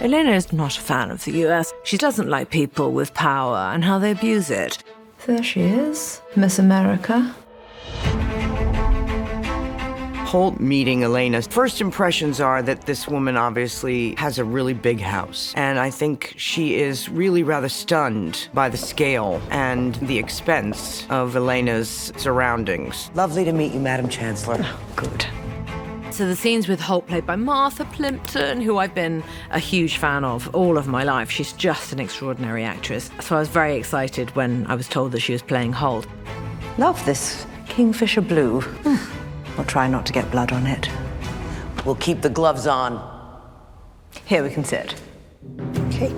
Elena is not a fan of the US. She doesn't like people with power and how they abuse it. There she is, Miss America. Holt meeting Elena, first impressions are that this woman obviously has a really big house. And I think she is really rather stunned by the scale and the expense of Elena's surroundings. Lovely to meet you, Madam Chancellor. Oh, good. So the scenes with Holt, played by Martha Plimpton, who I've been a huge fan of all of my life. She's just an extraordinary actress. So I was very excited when I was told that she was playing Holt. Love this Kingfisher blue. We'll try not to get blood on it. We'll keep the gloves on. Here, we can sit. Okay.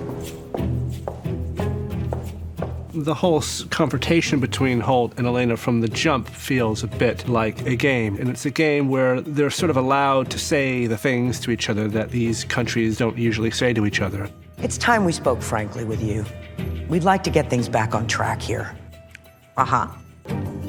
The whole confrontation between Holt and Elena from the jump feels a bit like a game. And it's a game where they're sort of allowed to say the things to each other that these countries don't usually say to each other. It's time we spoke frankly with you. We'd like to get things back on track here. Uh-huh.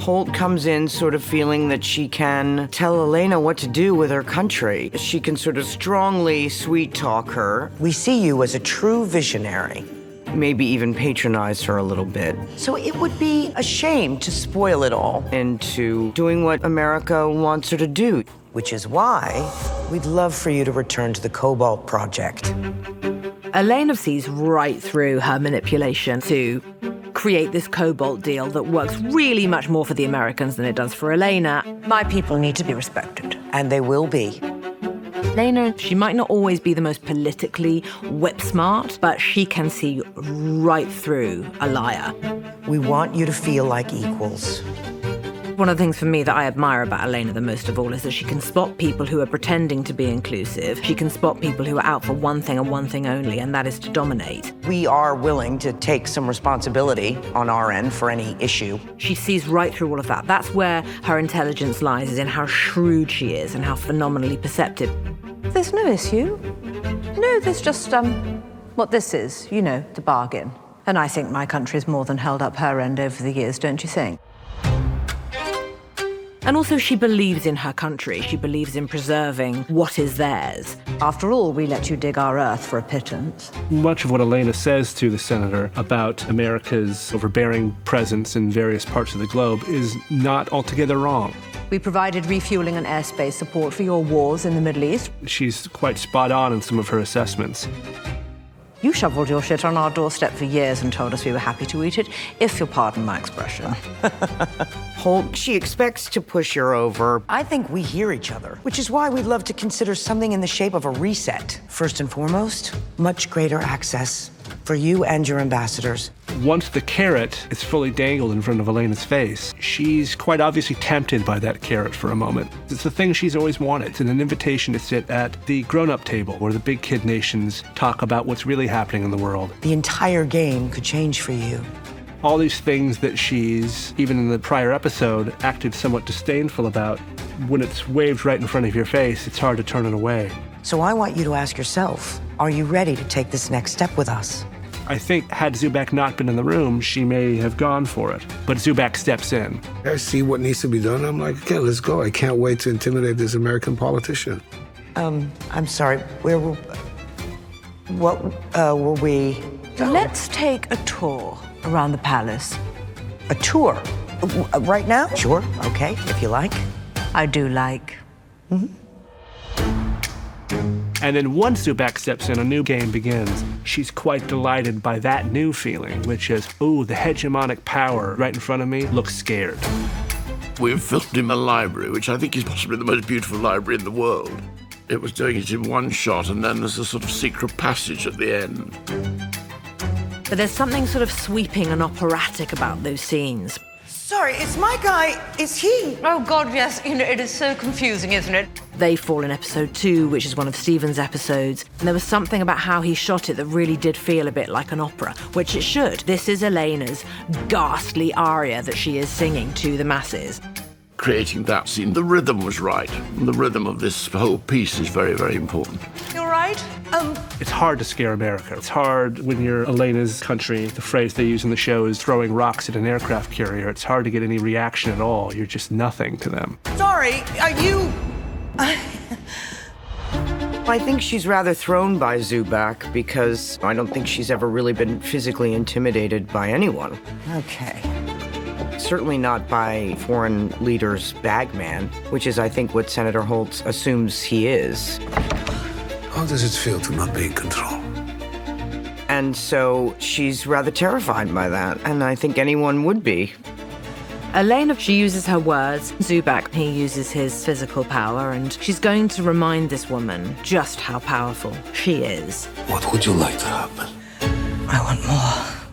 Holt comes in sort of feeling that she can tell Elena what to do with her country. She can sort of strongly sweet-talk her. We see you as a true visionary. Maybe even patronize her a little bit. So it would be a shame to spoil it all. Into doing what America wants her to do. Which is why we'd love for you to return to the Cobalt Project. Elena sees right through her manipulation to create this cobalt deal that works really much more for the Americans than it does for Elena. My people need to be respected. And they will be. Elena, she might not always be the most politically whip-smart, but she can see right through a liar. We want you to feel like equals. One of the things for me that I admire about Elena the most of all is that she can spot people who are pretending to be inclusive. She can spot people who are out for one thing and one thing only, and that is to dominate. We are willing to take some responsibility on our end for any issue. She sees right through all of that. That's where her intelligence lies, is in how shrewd she is and how phenomenally perceptive. There's no issue. No, there's just, what this is, you know, the bargain. And I think my country's more than held up her end over the years, don't you think? And also, she believes in her country. She believes in preserving what is theirs. After all, we let you dig our earth for a pittance. Much of what Elena says to the senator about America's overbearing presence in various parts of the globe is not altogether wrong. We provided refueling and airspace support for your wars in the Middle East. She's quite spot on in some of her assessments. You shoveled your shit on our doorstep for years and told us we were happy to eat it, if you'll pardon my expression. Holt, she expects to push her over. I think we hear each other, which is why we'd love to consider something in the shape of a reset. First and foremost, much greater access for you and your ambassadors. Once the carrot is fully dangled in front of Elena's face, she's quite obviously tempted by that carrot for a moment. It's the thing she's always wanted. It's an invitation to sit at the grown-up table where the big kid nations talk about what's really happening in the world. The entire game could change for you. All these things that she's, even in the prior episode, acted somewhat disdainful about, when it's waved right in front of your face, it's hard to turn it away. So I want you to ask yourself, are you ready to take this next step with us? I think had Zubak not been in the room, she may have gone for it. But Zubak steps in. I see what needs to be done. I'm like, okay, let's go. I can't wait to intimidate this American politician. I'm sorry, where were... What were we... Let's take a tour around the palace. A tour? Right now? Sure, okay, if you like. I do like. And then once Zubak steps in, a new game begins. She's quite delighted by that new feeling, which is, ooh, the hegemonic power right in front of me looks scared. We've filmed in a library, which I think is possibly the most beautiful library in the world. It was doing it in one shot, and then there's a sort of secret passage at the end. But there's something sort of sweeping and operatic about those scenes. Sorry, it's my guy. Is he? Oh, God, yes. You know, it is so confusing, isn't it? They fall in episode 2, which is one of Stephen's episodes. And there was something about how he shot it that really did feel a bit like an opera, which it should. This is Elena's ghastly aria that she is singing to the masses. Creating that scene, the rhythm was right. The rhythm of this whole piece is very, very important. You're right. It's hard to scare America. It's hard when you're Elena's country. The phrase they use in the show is throwing rocks at an aircraft carrier. It's hard to get any reaction at all. You're just nothing to them. Sorry, are you... I think she's rather thrown by Zubak because I don't think she's ever really been physically intimidated by anyone. Okay. Certainly not by foreign leader's bagman, which is, I think, what Senator Holt assumes he is. How does it feel to not be in control? And so she's rather terrified by that, and I think anyone would be. Elena, she uses her words. Zubak, he uses his physical power, and she's going to remind this woman just how powerful she is. What would you like to happen? I want more.